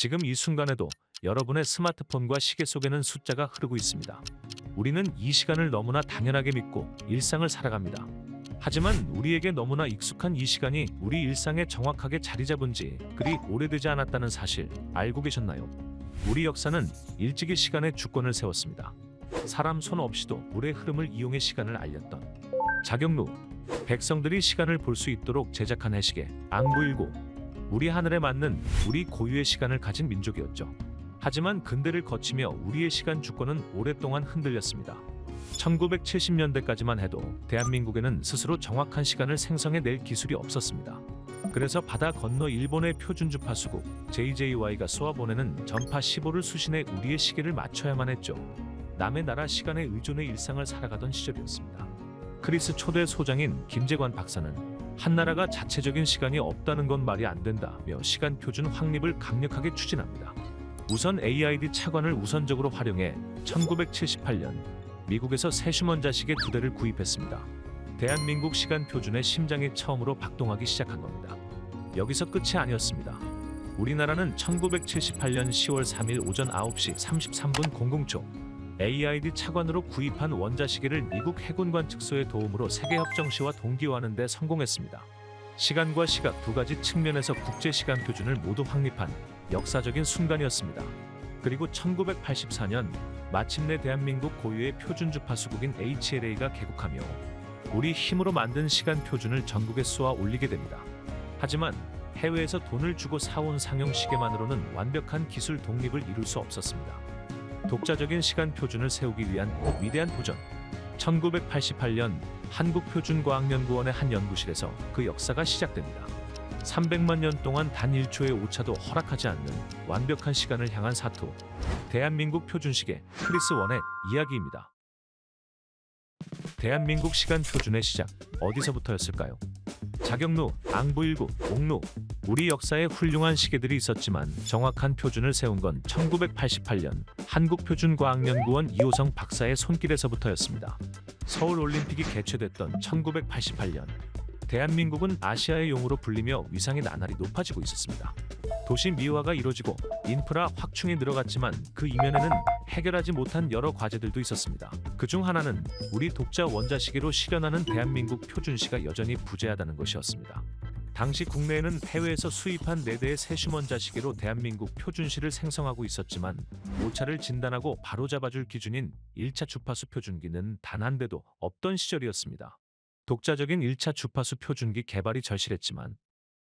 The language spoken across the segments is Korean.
지금 이 순간에도 여러분의 스마트폰과 시계 속에는 숫자가 흐르고 있습니다. 우리는 이 시간을 너무나 당연하게 믿고 일상을 살아갑니다. 하지만 우리에게 너무나 익숙한 이 시간이 우리 일상에 정확하게 자리 잡은 지 그리 오래되지 않았다는 사실 알고 계셨나요? 우리 역사는 일찍이 시간의 주권을 세웠습니다. 사람 손 없이도 물의 흐름을 이용해 시간을 알렸던 자경루, 백성들이 시간을 볼 수 있도록 제작한 해시계 앙부일고, 우리 하늘에 맞는 우리 고유의 시간을 가진 민족이었죠. 하지만 근대를 거치며 우리의 시간 주권은 오랫동안 흔들렸습니다. 1970년대까지만 해도 대한민국에는 스스로 정확한 시간을 생성해낼 기술이 없었습니다. 그래서 바다 건너 일본의 표준 주파수국 JJY가 쏘아보내는 전파 15를 수신해 우리의 시계를 맞춰야만 했죠. 남의 나라 시간에 의존해 일상을 살아가던 시절이었습니다. 크리스 초대 소장인 김재관 박사는 한나라가 자체적인 시간이 없다는 건 말이 안 된다며 시간 표준 확립을 강력하게 추진합니다. 우선 AID 차관을 우선적으로 활용해 1978년 미국에서 세슈먼 자식의 2대를 구입했습니다. 대한민국 시간 표준의 심장이 처음으로 박동하기 시작한 겁니다. 여기서 끝이 아니었습니다. 우리나라는 1978년 10월 3일 오전 9시 33분 00초 AID 차관으로 구입한 원자시계를 미국 해군관 측소의 도움으로 세계협정 시와 동기화하는 데 성공했습니다. 시간과 시각 두 가지 측면에서 국제시간 표준을 모두 확립한 역사적인 순간이었습니다. 그리고 1984년 마침내 대한민국 고유의 표준 주파수국인 HLA가 개국하며 우리 힘으로 만든 시간 표준을 전국에 쏘아 올리게 됩니다. 하지만 해외에서 돈을 주고 사온 상용 시계만으로는 완벽한 기술 독립을 이룰 수 없었습니다. 독자적인 시간 표준을 세우기 위한 위대한 도전. 1988년 한국표준과학연구원의 한 연구실에서 그 역사가 시작됩니다. 300만 년 동안 단 1초의 오차도 허락하지 않는 완벽한 시간을 향한 사투. 대한민국 표준시계 크리스 원의 이야기입니다. 대한민국 시간 표준의 시작 어디서부터였을까요? 자경루, 앙부일구, 옥루. 우리 역사에 훌륭한 시계들이 있었지만 정확한 표준을 세운 건 1988년 한국표준과학연구원 이호성 박사의 손길에서부터였습니다. 서울올림픽이 개최됐던 1988년 대한민국은 아시아의 용으로 불리며 위상이 나날이 높아지고 있었습니다. 도시 미화가 이루어지고 인프라 확충이 늘어갔지만 그 이면에는 해결하지 못한 여러 과제들도 있었습니다. 그중 하나는 우리 독자 원자시계로 실현하는 대한민국 표준시가 여전히 부재하다는 것이었습니다. 당시 국내에는 해외에서 수입한 4대의 세슈먼 자시계로 대한민국 표준시를 생성하고 있었지만 오차를 진단하고 바로잡아줄 기준인 1차 주파수 표준기는 단 한 대도 없던 시절이었습니다. 독자적인 1차 주파수 표준기 개발이 절실했지만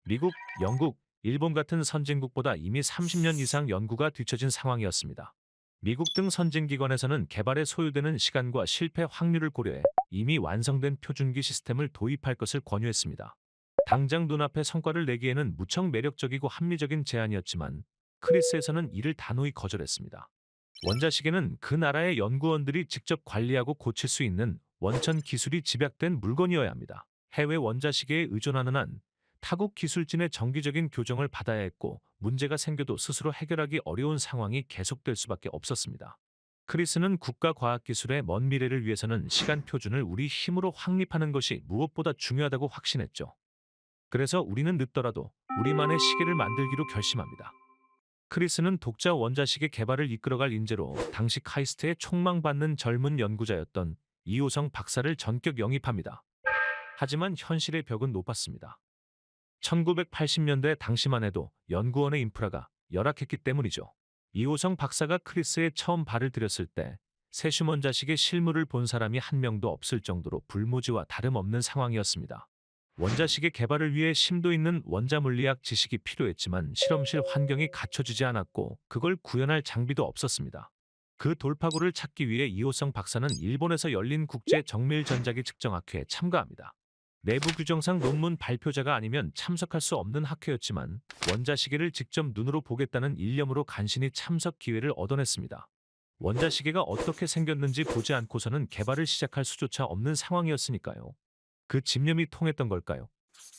미국, 영국, 일본 같은 선진국보다 이미 30년 이상 연구가 뒤처진 상황이었습니다. 미국 등 선진기관에서는 개발에 소요되는 시간과 실패 확률을 고려해 이미 완성된 표준기 시스템을 도입할 것을 권유했습니다. 당장 눈앞에 성과를 내기에는 무척 매력적이고 합리적인 제안이었지만 크리스에서는 이를 단호히 거절했습니다. 원자시계는 그 나라의 연구원들이 직접 관리하고 고칠 수 있는 원천 기술이 집약된 물건이어야 합니다. 해외 원자시계에 의존하는 한 타국 기술진의 정기적인 교정을 받아야 했고 문제가 생겨도 스스로 해결하기 어려운 상황이 계속될 수밖에 없었습니다. 크리스는 국가과학기술의 먼 미래를 위해서는 시간 표준을 우리 힘으로 확립하는 것이 무엇보다 중요하다고 확신했죠. 그래서 우리는 늦더라도 우리만의 시계를 만들기로 결심합니다. 크리스는 독자 원자시계 개발을 이끌어갈 인재로 당시 카이스트에 촉망받는 젊은 연구자였던 이호성 박사를 전격 영입합니다. 하지만 현실의 벽은 높았습니다. 1980년대 당시만 해도 연구원의 인프라가 열악했기 때문이죠. 이호성 박사가 크리스에 처음 발을 들였을 때 세슈먼 자식의 실물을 본 사람이 한 명도 없을 정도로 불모지와 다름없는 상황이었습니다. 원자시계 개발을 위해 심도 있는 원자물리학 지식이 필요했지만 실험실 환경이 갖춰지지 않았고 그걸 구현할 장비도 없었습니다. 그 돌파구를 찾기 위해 이호성 박사는 일본에서 열린 국제 정밀 전자기 측정학회에 참가합니다. 내부 규정상 논문 발표자가 아니면 참석할 수 없는 학회였지만 원자시계를 직접 눈으로 보겠다는 일념으로 간신히 참석 기회를 얻어냈습니다. 원자시계가 어떻게 생겼는지 보지 않고서는 개발을 시작할 수조차 없는 상황이었으니까요. 그 집념이 통했던 걸까요?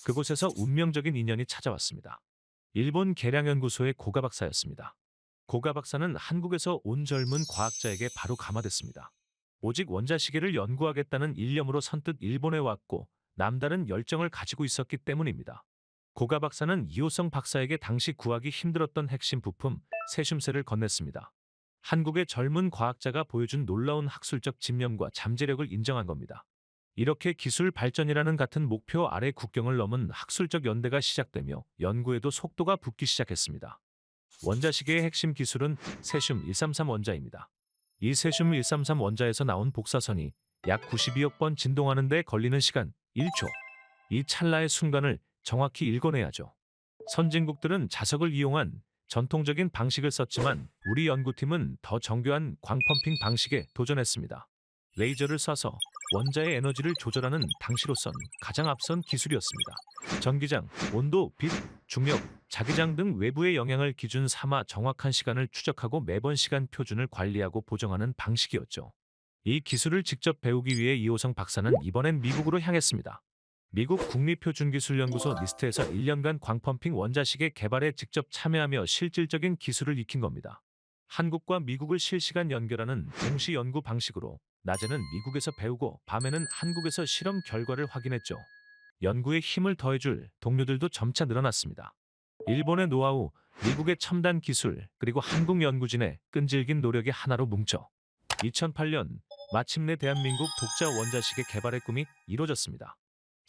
그곳에서 운명적인 인연이 찾아왔습니다. 일본 계량연구소의 고가 박사였습니다. 고가 박사는 한국에서 온 젊은 과학자에게 바로 감화됐습니다. 오직 원자시계를 연구하겠다는 일념으로 선뜻 일본에 왔고 남다른 열정을 가지고 있었기 때문입니다. 고가 박사는 이호성 박사에게 당시 구하기 힘들었던 핵심 부품 세슘새를 건넸습니다. 한국의 젊은 과학자가 보여준 놀라운 학술적 집념과 잠재력을 인정한 겁니다. 이렇게 기술 발전이라는 같은 목표 아래 국경을 넘은 학술적 연대가 시작되며 연구에도 속도가 붙기 시작했습니다. 원자시계의 핵심 기술은 세슘 133 원자입니다. 이 세슘 133 원자에서 나온 복사선이 약 92억 번 진동하는 데 걸리는 시간 1초. 이 찰나의 순간을 정확히 읽어내야죠. 선진국들은 자석을 이용한 전통적인 방식을 썼지만 우리 연구팀은 더 정교한 광펌핑 방식에 도전했습니다. 레이저를 쏴서 원자의 에너지를 조절하는 당시로선 가장 앞선 기술이었습니다. 전기장, 온도, 빛, 중력, 자기장 등 외부의 영향을 기준 삼아 정확한 시간을 추적하고 매번 시간 표준을 관리하고 보정하는 방식이었죠. 이 기술을 직접 배우기 위해 이호성 박사는 이번엔 미국으로 향했습니다. 미국 국립표준기술연구소 니스트에서 1년간 광펌핑 원자시계 개발에 직접 참여하며 실질적인 기술을 익힌 겁니다. 한국과 미국을 실시간 연결하는 동시 연구 방식으로 낮에는 미국에서 배우고 밤에는 한국에서 실험 결과를 확인했죠. 연구에 힘을 더해줄 동료들도 점차 늘어났습니다. 일본의 노하우, 미국의 첨단 기술, 그리고 한국 연구진의 끈질긴 노력이 하나로 뭉쳐 2008년 마침내 대한민국 독자 원자시계 개발의 꿈이 이루어졌습니다.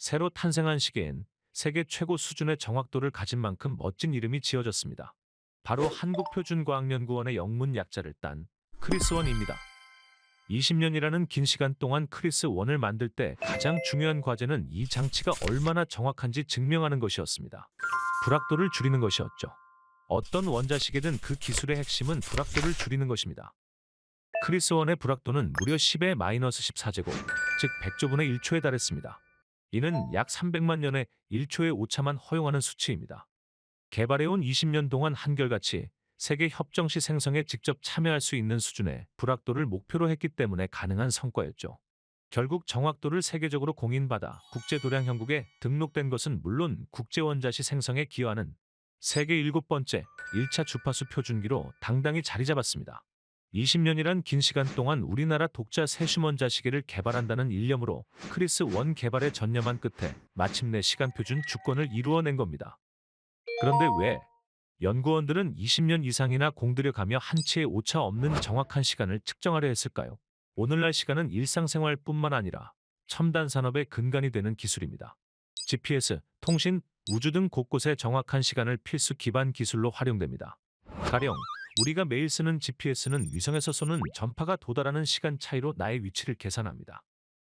새로 탄생한 시계엔 세계 최고 수준의 정확도를 가진 만큼 멋진 이름이 지어졌습니다. 바로 한국표준과학연구원의 영문 약자를 딴 크리스1입니다. 20년이라는 긴 시간 동안 크리스1을 만들 때 가장 중요한 과제는 이 장치가 얼마나 정확한지 증명하는 것이었습니다. 불확도를 줄이는 것이었죠. 어떤 원자시계든 그 기술의 핵심은 불확도를 줄이는 것입니다. 크리스1의 불확도는 무려 10의 마이너스 14제곱, 즉 100조분의 1초에 달했습니다. 이는 약 300만 년에 1초의 오차만 허용하는 수치입니다. 개발해온 20년 동안 한결같이 세계 협정 시 생성에 직접 참여할 수 있는 수준의 불확도를 목표로 했기 때문에 가능한 성과였죠. 결국 정확도를 세계적으로 공인받아 국제도량형국에 등록된 것은 물론 국제원자시 생성에 기여하는 세계 7번째 1차 주파수 표준기로 당당히 자리 잡았습니다. 20년이란 긴 시간 동안 우리나라 독자 세슘 원자시계를 개발한다는 일념으로 크리스1 개발에 전념한 끝에 마침내 시간표준 주권을 이루어낸 겁니다. 그런데 왜 연구원들은 20년 이상이나 공들여가며 한치의 오차 없는 정확한 시간을 측정하려 했을까요? 오늘날 시간은 일상생활뿐만 아니라 첨단 산업의 근간이 되는 기술입니다. GPS, 통신, 우주 등 곳곳에 정확한 시간을 필수 기반 기술로 활용됩니다. 가령 우리가 매일 쓰는 GPS는 위성에서 쏘는 전파가 도달하는 시간 차이로 나의 위치를 계산합니다.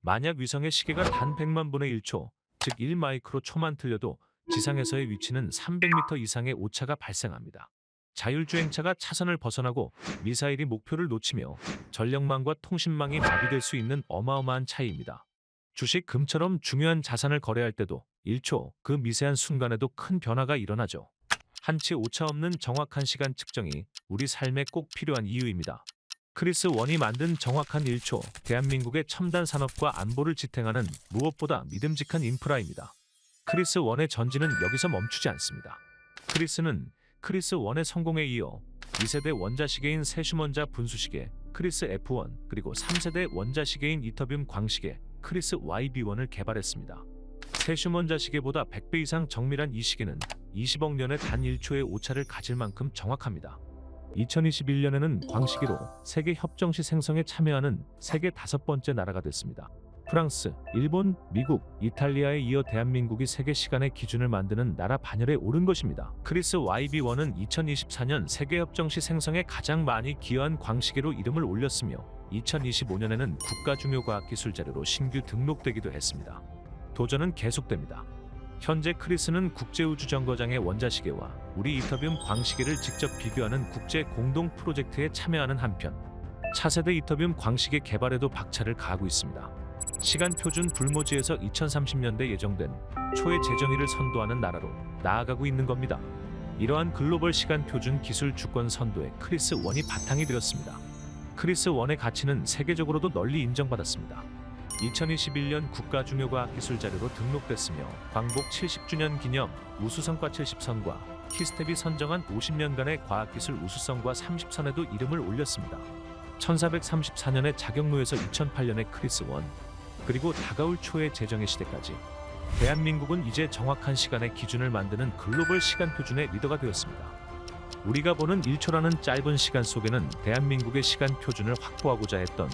만약 위성의 시계가 단 100만 분의 1초, 즉 1마이크로 초만 틀려도 지상에서의 위치는 300m 이상의 오차가 발생합니다. 자율주행차가 차선을 벗어나고 미사일이 목표를 놓치며 전력망과 통신망이 마비될 수 있는 어마어마한 차이입니다. 주식, 금처럼 중요한 자산을 거래할 때도 1초, 그 미세한 순간에도 큰 변화가 일어나죠. 한치 오차 없는 정확한 시간 측정이 우리 삶에 꼭 필요한 이유입니다. 크리스1이 만든 정확한 1초, 대한민국의 첨단 산업과 안보를 지탱하는 무엇보다 믿음직한 인프라입니다. 크리스1의 전진은 여기서 멈추지 않습니다. 크리스1의 성공에 이어 2세대 원자시계인 세슘원자 분수시계 크리스 F1 그리고 3세대 원자시계인 이터뷴 광시계 크리스 YB1을 개발했습니다. 세슘 원자시계보다 100배 이상 정밀한 이 시계는 20억 년의 단 1초의 오차를 가질 만큼 정확합니다. 2021년에는 광시계로 세계 협정시 생성에 참여하는 세계 5번째 나라가 됐습니다. 프랑스, 일본, 미국, 이탈리아에 이어 대한민국이 세계 시간의 기준을 만드는 나라 반열에 오른 것입니다. 크리스 YB1은 2024년 세계협정시 생성에 가장 많이 기여한 광시계로 이름을 올렸으며 2025년에는 국가중요과학기술 자료로 신규 등록되기도 했습니다. 도전은 계속됩니다. 현재 크리스는 국제우주정거장의 원자시계와 우리 이터뷴 광시계를 직접 비교하는 국제 공동 프로젝트에 참여하는 한편 차세대 이터뷴 광시계 개발에도 박차를 가하고 있습니다. 시간 표준 불모지에서 2030년대 예정된 초의 재정의를 선도하는 나라로 나아가고 있는 겁니다. 이러한 글로벌 시간 표준 기술 주권 선도에 크리스1이 바탕이 되었습니다. 크리스1의 가치는 세계적으로도 널리 인정받았습니다. 2021년 국가중요과학기술 자료로 등록됐으며 광복 70주년 기념 우수성과 70선과 키스텝이 선정한 50년간의 과학기술 우수성과 30선에도 이름을 올렸습니다. 1434년의 자격로에서 2008년의 크리스1 그리고 다가올 초의 재정의 시대까지 대한민국은 이제 정확한 시간의 기준을 만드는 글로벌 시간 표준의 리더가 되었습니다. 우리가 보는 1초라는 짧은 시간 속에는 대한민국의 시간 표준을 확보하고자 했던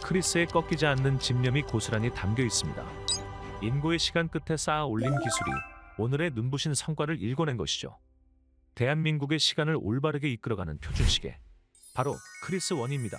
크리스의 꺾이지 않는 집념이 고스란히 담겨 있습니다. 인고의 시간 끝에 쌓아 올린 기술이 오늘의 눈부신 성과를 일궈낸 것이죠. 대한민국의 시간을 올바르게 이끌어가는 표준시계, 바로 크리스 원입니다.